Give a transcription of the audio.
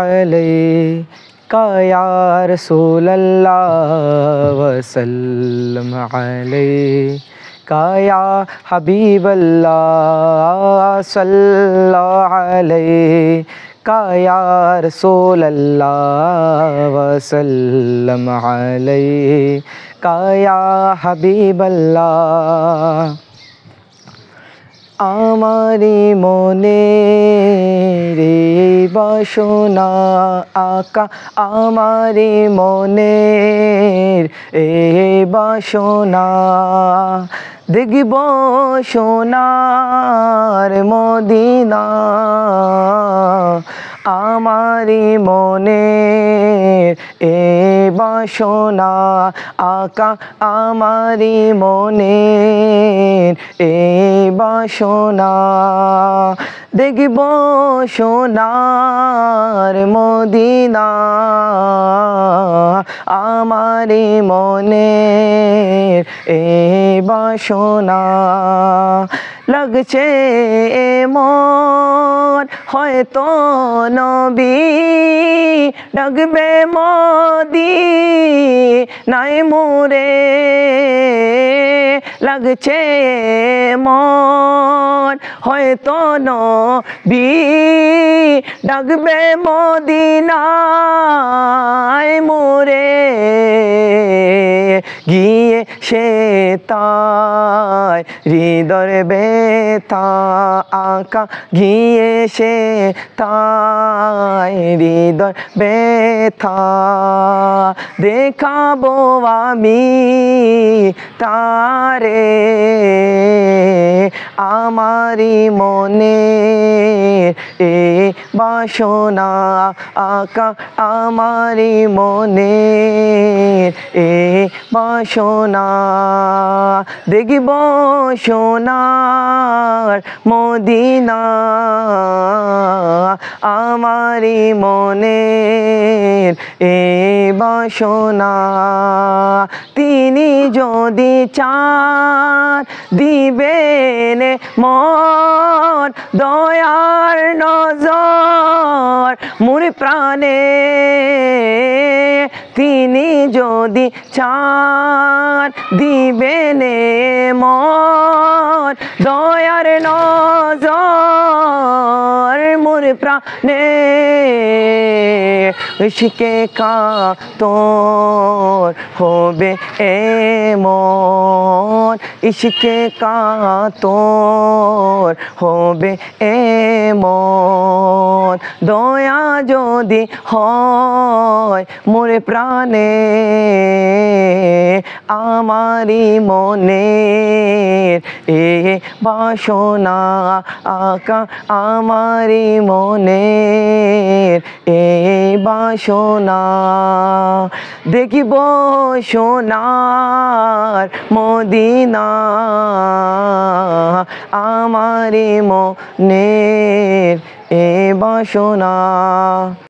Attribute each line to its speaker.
Speaker 1: अलैका या रसूल अल्लाह वसल्लम अलैका या हबीब अल्लाह सल्लल्लाहु अलैका या रसूल अल्लाह वसल्लम अलैका या हबीब अल्लाह। आमारी মনের বাসনা আকা আমারি মনের বাসনা দেখব সোনার মদিনা। আমারি মনের বাসনা আকা আমারি মনের বাসনা দেখব সোনার মদিনা। আমারি মনের বাসনা লাগছে মন হয়তো নবী ডাকবে মদিনায় মোরে। লাগছে মন হয়তো নবী ডাকবে মদিনায় মোরে। গিয়ে সে তাই হৃদয় ব্যথা আকা গিয়ে সে তাই হৃদয় ব্যথা দেখাবো আমি তারে। আমারি মনের বাসনা আকা আমারি মনের বাসনা দেখব সোনার মদিনা। আমারি মনের বাসনা তিনি যদি চান দিবেন মন দয়ার নজর মোর প্রাণে। তিনি যদি চান দিবেন মন দয়ার নজর মোর প্রাণে। ইশকে কাতর হবে এমন ইশকে কাতর হবে এমন দয়া যদি হয় মোর প্রাণে। আমারি মনের বাসনা আকা আমারি মনের বাসনা দেখিব সোনার মদিনা। আমারি মনের বাসনা।